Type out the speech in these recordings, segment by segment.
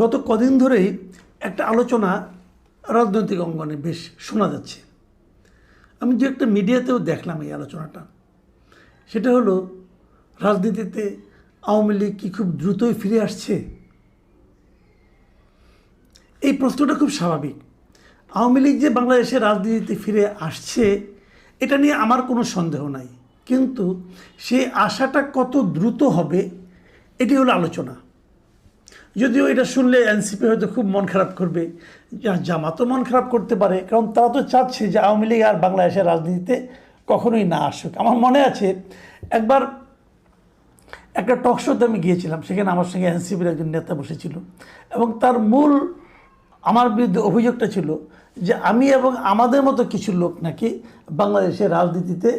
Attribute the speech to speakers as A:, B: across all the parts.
A: গত কদিন ধরেই একটা আলোচনা রাজনৈতিক অঙ্গনে বেশ শোনা যাচ্ছে। আমি যে একটা মিডিয়াতেও দেখলাম এই আলোচনাটা, সেটা হলো রাজনীতিতে আওয়ামী লীগ কি খুব দ্রুতই ফিরে আসছে? এই প্রশ্নটা খুব স্বাভাবিক। আওয়ামী লীগ যে বাংলাদেশের রাজনীতিতে ফিরে আসছে এটা নিয়ে আমার কোনো সন্দেহ নাই, কিন্তু সেই আশাটা কত দ্রুত হবে এটি হলো আলোচনা। যদিও এটা শুনলে এনসিপি হয়তো খুব মন খারাপ করবে, জামাতও মন খারাপ করতে পারে, কারণ তারা তো চাচ্ছে যে আওয়ামী লীগ আর বাংলাদেশের রাজনীতিতে কখনোই না আসুক। আমার মনে আছে একবার একটা টক শোতে আমি গিয়েছিলাম, সেখানে আমার সঙ্গে এনসিপির একজন নেতা বসেছিল এবং তার মূল আমার বিরুদ্ধে অভিযোগটা ছিল যে আমি এবং আমাদের মতো কিছু লোক নাকি বাংলাদেশের রাজনীতিতে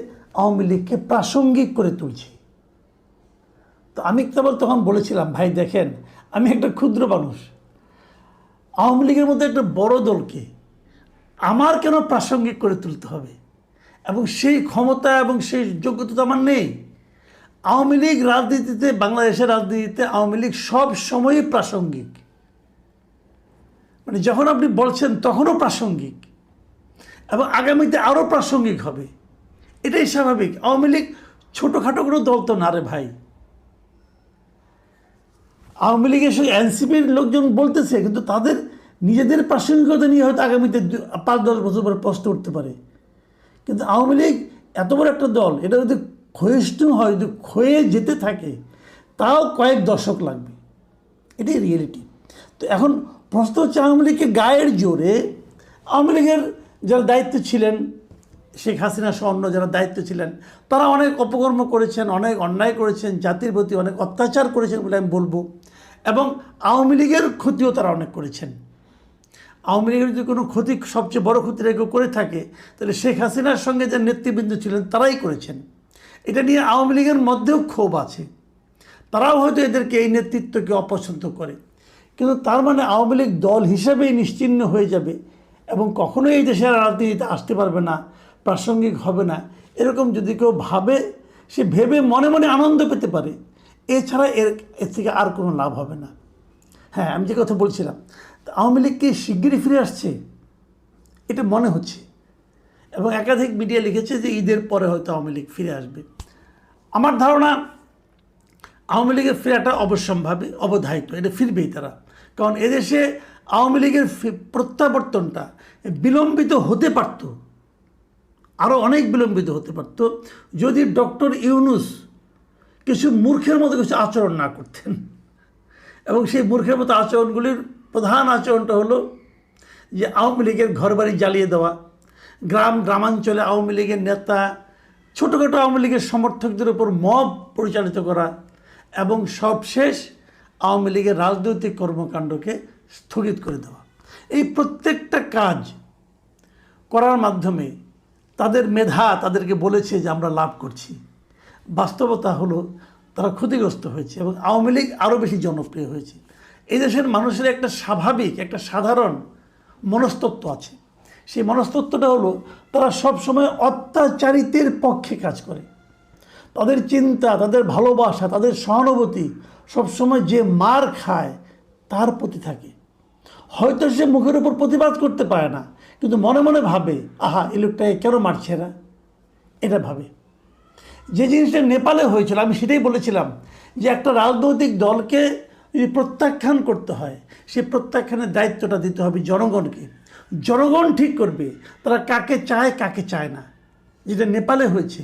A: আওয়ামী লীগকে প্রাসঙ্গিক করে তুলছি। তো আমি কেবল তখন বলেছিলাম, ভাই দেখেন, আমি একটা ক্ষুদ্র মানুষ, আওয়ামী লীগের মধ্যে একটা বড় দলকে আমার কেন প্রাসঙ্গিক করে তুলতে হবে? এবং সেই ক্ষমতা এবং সেই যোগ্যতা তো আমার নেই। আওয়ামী লীগ রাজনীতিতে, বাংলাদেশের রাজনীতিতে আওয়ামী লীগ সব সময়ই প্রাসঙ্গিক। মানে যখন আপনি বলছেন তখনও প্রাসঙ্গিক এবং আগামীতে আরও প্রাসঙ্গিক হবে, এটাই স্বাভাবিক। আওয়ামী লীগ ছোটোখাটো কোনো দল তো না রে ভাই। আওয়ামী লীগের সঙ্গে এনসিপির লোকজন বলতেছে, কিন্তু তাদের নিজেদের প্রাসঙ্গিকতা নিয়ে হয়তো আগামীতে 5-10 বছর পরে প্রশ্ন উঠতে পারে। কিন্তু আওয়ামী লীগ এত বড় একটা দল, এটা যদি ক্ষয়িষ্ণু হয়, যদি ক্ষয়ে যেতে থাকে, তাও কয়েক দশক লাগবে। এটাই রিয়েলিটি। তো এখন প্রশ্ন হচ্ছে, আওয়ামী লীগকে গায়ের জোরে আওয়ামী লীগের যারা দায়িত্ব ছিলেন, শেখ হাসিনা সহ অন্য যারা দায়িত্ব ছিলেন, তারা অনেক অপকর্ম করেছেন, অনেক অন্যায় করেছেন, জাতির প্রতি অনেক অত্যাচার করেছেন বলে আমি বলবো। এবং আওয়ামী লীগের ক্ষতিও তারা অনেক করেছেন। আওয়ামী লীগের যদি কোনো ক্ষতি, সবচেয়ে বড় ক্ষতিটা কেউ করে থাকে, তাহলে শেখ হাসিনার সঙ্গে যে নেতৃবৃন্দ ছিলেন তারাই করেছেন। এটা নিয়ে আওয়ামী লীগের মধ্যেও ক্ষোভ আছে, তারাও হয়তো এদেরকে, এই নেতৃত্বকে অপছন্দ করে। কিন্তু তার মানে আওয়ামী লীগ দল হিসেবেই নিশ্চিহ্ন হয়ে যাবে এবং কখনোই এই দেশের রাজনীতিতে আসতে পারবে না, প্রাসঙ্গিক হবে না, এরকম যদি কেউ ভাবে, সে ভেবে মনে মনে আনন্দ পেতে পারে। এছাড়া এর থেকে আর কোনো লাভ হবে না। হ্যাঁ, আমি যে কথা বলছিলাম, আওয়ামী লীগ কি শিগগিরই ফিরে আসছে এটা মনে হচ্ছে, এবং একাধিক মিডিয়া লিখেছে যে ঈদের পরে হয়তো আওয়ামী লীগ ফিরে আসবে। আমার ধারণা আওয়ামী লীগের ফেরাটা অবশ্যম্ভাবী, অবধারিত, এটা ফিরবেই তারা। কারণ এদেশে আওয়ামী লীগের প্রত্যাবর্তনটা বিলম্বিত হতে পারত, আরও অনেক বিলম্বিত হতে পারত, যদি ডক্টর ইউনূস কিছু মূর্খের মতো কিছু আচরণ না করতেন। এবং সেই মূর্খের মতো আচরণগুলির প্রধান আচরণটা হলো যে আওয়ামী লীগের ঘরবাড়ি জ্বালিয়ে দেওয়া, গ্রামাঞ্চলে আওয়ামী লীগের নেতা, ছোটোখাটো আওয়ামী লীগের সমর্থকদের উপর মব পরিচালিত করা, এবং সবশেষ আওয়ামী লীগের রাজনৈতিক কর্মকাণ্ডকে স্থগিত করে দেওয়া। এই প্রত্যেকটা কাজ করার মাধ্যমে তাদের মেধা তাদেরকে বলেছে যে আমরা লাভ করছি। বাস্তবতা হলো তারা ক্ষতিগ্রস্ত হয়েছে এবং আওয়ামী লীগ আরও বেশি জনপ্রিয় হয়েছে। এই দেশের মানুষের একটা স্বাভাবিক, একটা সাধারণ মনস্তত্ত্ব আছে। সেই মনস্তত্ত্বটা হলো তারা সবসময় অত্যাচারিতের পক্ষে কাজ করে। তাদের চিন্তা, তাদের ভালোবাসা, তাদের সহানুভূতি সবসময় যে মার খায় তার প্রতি থাকে। হয়তো সে মুখের উপর প্রতিবাদ করতে পারে না, কিন্তু মনে মনে ভাবে, আহা, এই লোকটাকে কেন মারছে না, এটা ভাবে। যে জিনিসটা নেপালে হয়েছিল, আমি সেটাই বলেছিলাম যে একটা রাজনৈতিক দলকে যদি প্রত্যাখ্যান করতে হয়, সেই প্রত্যাখ্যানের দায়িত্বটা দিতে হবে জনগণকে। জনগণ ঠিক করবে তারা কাকে চায়, কাকে চায় না। যেটা নেপালে হয়েছে।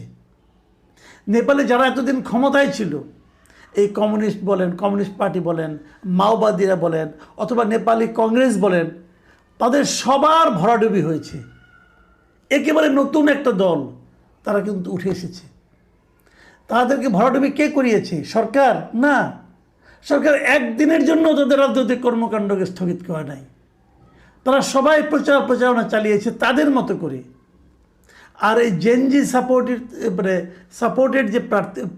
A: নেপালে যারা এতদিন ক্ষমতায় ছিল, এই কমিউনিস্ট বলেন, কমিউনিস্ট পার্টি বলেন, মাওবাদীরা বলেন, অথবা নেপালি কংগ্রেস বলেন, তাদের সবার ভরাডুবি হয়েছে। একেবারে নতুন একটা দল তারা কিন্তু উঠে এসেছে। তাদেরকে ভরাডুবি কে করিয়েছে? সরকার না। সরকার একদিনের জন্য তাদের রাজনৈতিক কর্মকাণ্ডকে স্থগিত করে নাই। তারা সবাই প্রচারণা চালিয়েছে তাদের মতো করে। আর এই জেনজি সাপোর্টেড যে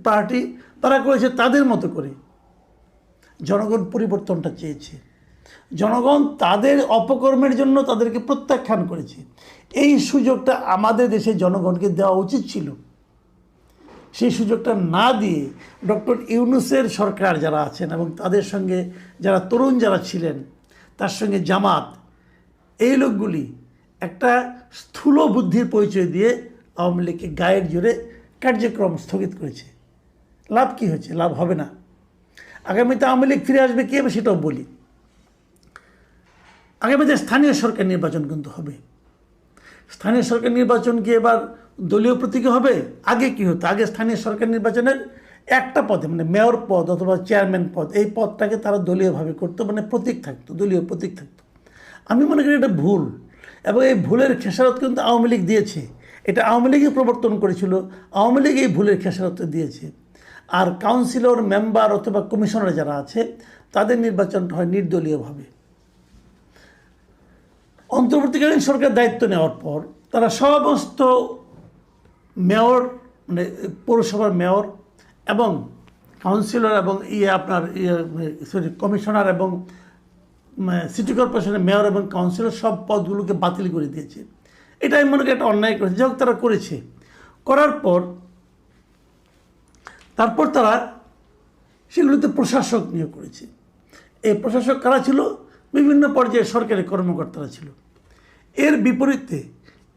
A: পার্টি, তারা করেছে তাদের মতো করে। জনগণ পরিবর্তনটা চেয়েছে। জনগণ তাদের অপকর্মের জন্য তাদেরকে প্রত্যাখ্যান করেছে। এই সুযোগটা আমাদের দেশের জনগণকে দেওয়া উচিত ছিল। সেই সুযোগটা না দিয়ে ডক্টর ইউনূসের সরকার যারা আছেন এবং তাদের সঙ্গে যারা তরুণ যারা ছিলেন, তার সঙ্গে জামাত, এই লোকগুলি একটা স্থূল বুদ্ধির পরিচয় দিয়ে আওয়ামী লীগকে গায়ের জোরে কার্যক্রম স্থগিত করেছে। লাভ কি হয়েছে? লাভ হবে না। আগামীতে আওয়ামী লীগ ফিরে আসবে কী হবে সেটাও বলি। আগামীতে স্থানীয় সরকার নির্বাচন কিন্তু হবে। স্থানীয় সরকার নির্বাচন কি এবার দলীয় প্রতীকে হবে? আগে কি হতো? আগে স্থানীয় সরকার নির্বাচনের একটা পদে, মানে মেয়র পদ অথবা চেয়ারম্যান পদ, এই পদটাকে তারা দলীয়ভাবে করতো, মানে প্রতীক থাকতো, দলীয় প্রতীক থাকতো। আমি মনে করি এটা ভুল, এবং এই ভুলের খেসারত কিন্তু আওয়ামী লীগ দিয়েছে। এটা আওয়ামী লীগই প্রবর্তন করেছিল, আওয়ামী লীগ এই ভুলের খেসারত দিয়েছে। আর কাউন্সিলর, মেম্বার অথবা কমিশনার যারা আছে তাদের নির্বাচনটা হয় নির্দলীয়ভাবে। অন্তর্বর্তীকালীন সরকার দায়িত্ব নেওয়ার পর তারা সমস্ত মেয়র, মানে পৌরসভার মেয়র এবং কাউন্সিলর এবং কমিশনার এবং সিটি কর্পোরেশনের মেয়র এবং কাউন্সিলর সব পদগুলোকে বাতিল করে দিয়েছে। এটা আমি মনে করি একটা অন্যায় করেছে। যাই হোক, তারা করেছে। করার পর তারপর তারা সেগুলোতে প্রশাসক নিয়োগ করেছে। এই প্রশাসক কারা ছিল? বিভিন্ন পর্যায়ে সরকারি কর্মকর্তারা ছিল। এর বিপরীতে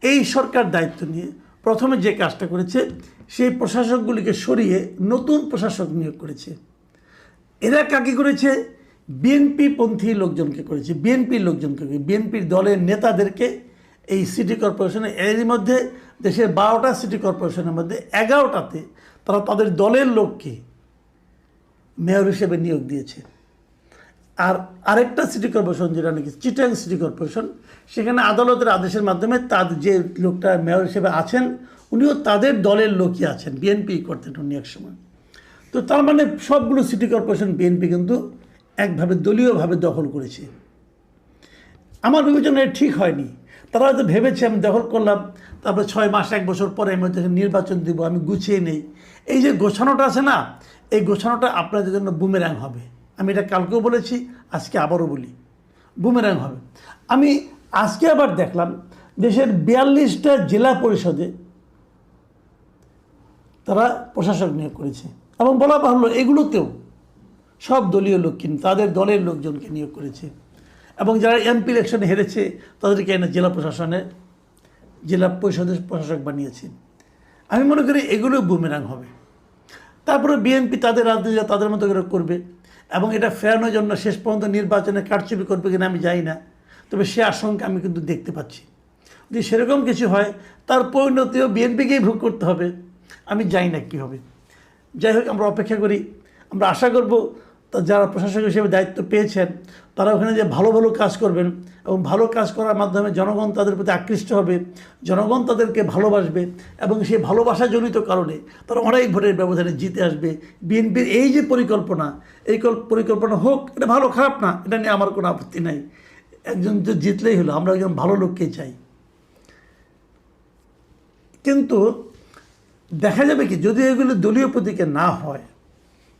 A: এই সরকার দায়িত্ব নিয়ে প্রথমে যে কাজটা করেছে, সেই প্রশাসকগুলিকে সরিয়ে নতুন প্রশাসক নিয়োগ করেছে। এরা কাকে করেছে? বিএনপি পন্থী লোকজনকে করেছে, বিএনপির লোকজনকে, বিএনপির দলের নেতাদেরকে এই সিটি কর্পোরেশনে। এরই মধ্যে দেশের 12টা সিটি কর্পোরেশনের মধ্যে 11টাতে তারা তাদের দলের লোককে মেয়র হিসেবে নিয়োগ দিয়েছে। আর আরেকটা সিটি কর্পোরেশন, যেটা নাকি চিটাং সিটি কর্পোরেশন, সেখানে আদালতের আদেশের মাধ্যমে তাদের যে লোকটা মেয়র হিসেবে আছেন উনিও তাদের দলের লোকই আছেন, বিএনপি করতেন উনি এক সময়। তো তার মানে সবগুলো সিটি কর্পোরেশন বিএনপি কিন্তু একভাবে দলীয়ভাবে দখল করেছে। আমার বিবেচনায় ঠিক হয়নি। তারা হয়তো ভেবেছে আমি দখল করলাম, তারপরে 6 মাস 1 বছর পরে আমি হয়তো নির্বাচন দিব, আমি গুছিয়ে নেই। এই যে গোছানোটা আছে না, এই গোছানোটা আপনাদের জন্য বুমেরাং হবে। আমি এটা কালকেও বলেছি, আজকে আবারও বলি, বুমেরাং হবে। আমি আজকে আবার দেখলাম দেশের 42টা জেলা পরিষদে তারা প্রশাসক নিয়োগ করেছে, এবং বলা বাহুল্য এগুলোতেও সব দলীয় লোক কিন্তু তাদের দলের লোকজনকে নিয়োগ করেছে। এবং যারা এমপি ইলেকশনে হেরেছে তাদেরকে এনে জেলা প্রশাসনে, জেলা পরিষদের প্রশাসক বানিয়েছে। আমি মনে করি এগুলো বুমেরাং হবে। তারপরে বিএনপি তাদের রাজনীতি তাদের মতো করে করবে, এবং এটা ফেরানোর জন্য শেষ পর্যন্ত নির্বাচনে কারচুপি করবে কিনা আমি জানি না, তবে সে আশঙ্কা আমি কিন্তু দেখতে পাচ্ছি। যদি সেরকম কিছু হয় তার পরিণতিও বিএনপিকেই ভোগ করতে হবে। আমি জানি না কী হবে। যাই হোক, আমরা অপেক্ষা করি। আমরা আশা করব যারা প্রশাসক হিসেবে দায়িত্ব পেয়েছেন তারা ওখানে যে ভালো ভালো কাজ করবেন, এবং ভালো কাজ করার মাধ্যমে জনগণ তাদের প্রতি আকৃষ্ট হবে, জনগণ তাদেরকে ভালোবাসবে, এবং সেই ভালোবাসাজনিত কারণে তারা অনেক ভোটের ব্যবধানে জিতে আসবে। বিএনপির এই যে পরিকল্পনা, এই পরিকল্পনা হোক, এটা ভালো খারাপ না, এটা নিয়ে আমার কোনো আপত্তি নাই। একজন তো জিতলেই হলো, আমরা একজন ভালো লোককে চাই। কিন্তু দেখা যাবে কি, যদি এগুলো দলীয় প্রতীকে না হয়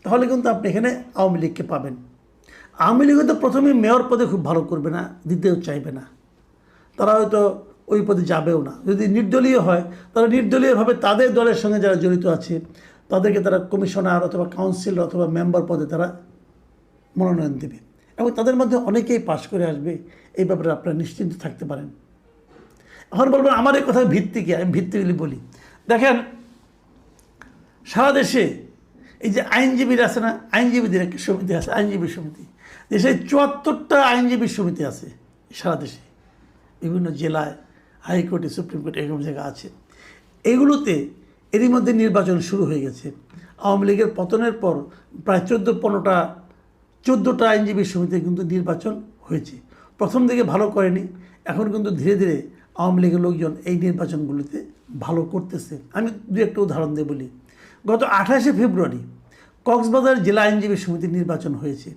A: তাহলে কিন্তু আপনি এখানে আওয়ামী লীগকে পাবেন। আওয়ামী লীগ হয়তো প্রথমে মেয়র পদে খুব ভালো করবে না, দিতেও চাইবে না, তারা হয়তো ওই পদে যাবেও না। যদি নির্দলীয় হয় তারা নির্দলীয়ভাবে তাদের দলের সঙ্গে যারা জড়িত আছে তাদেরকে তারা কমিশনার অথবা কাউন্সিলর অথবা মেম্বার পদে তারা মনোনয়ন দেবে, এবং তাদের মধ্যে অনেকেই পাশ করে আসবে। এই ব্যাপারে আপনারা নিশ্চিন্ত থাকতে পারেন। এখন বলবেন আমার এই কথার ভিত্তি কি? আমি ভিত্তিগুলি বলি। দেখেন, সারা দেশে এই যে আইনজীবীরা আছে না, আইনজীবীদের একটা সমিতি আছে, আইনজীবী সমিতি। দেশে 74টা আইনজীবী সমিতি আছে সারা দেশে, বিভিন্ন জেলায়, হাইকোর্টে, সুপ্রিম কোর্টে, এরকম জায়গা আছে। এগুলোতে এরই মধ্যে নির্বাচন শুরু হয়ে গেছে। আওয়ামী লীগের পতনের পর প্রায় 14টা আইনজীবী সমিতি কিন্তু নির্বাচন হয়েছে। প্রথম দিকে ভালো করেনি, এখন কিন্তু ধীরে ধীরে আওয়ামী লীগের লোকজন এই নির্বাচনগুলিতে ভালো করতেছে। আমি দু একটা উদাহরণ দিয়ে বলি। গত 28শে ফেব্রুয়ারি কক্সবাজার জেলা আইনজীবী সমিতির নির্বাচন হয়েছে।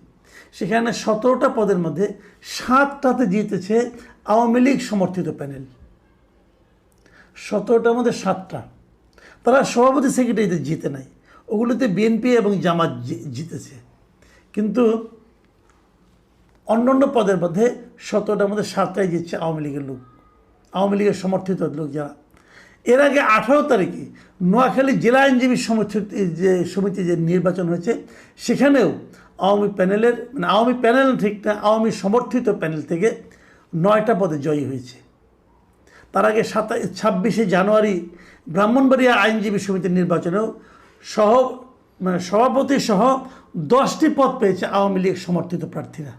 A: সেখানে 17টা পদের মধ্যে 7টাতে জিতেছে আওয়ামী লীগ সমর্থিত প্যানেল। 17টার মধ্যে 7টা। তারা সভাপতি সেক্রেটারিতে জিতে নাই, ওগুলোতে বিএনপি এবং জামাত জিতেছে। কিন্তু অন্যান্য পদের মধ্যে 17টার মধ্যে 7টাই জিতছে আওয়ামী লীগের লোক, আওয়ামী লীগের সমর্থিত লোক যারা। এর আগে 18 তারিখে নোয়াখালী জেলা আইনজীবী সমিতি যে নির্বাচন হয়েছে, সেখানেও আওয়ামী প্যানেলের, মানে আওয়ামী প্যানেল ঠিক না, আওয়ামী সমর্থিত প্যানেল থেকে 9টা পদে জয়ী হয়েছে। তার আগে 26শে জানুয়ারি ব্রাহ্মণবাড়িয়া আইনজীবী সমিতির নির্বাচনেও সভাপতি সহ 10টি পদ পেয়েছে আওয়ামী লীগ সমর্থিত প্রার্থীরা।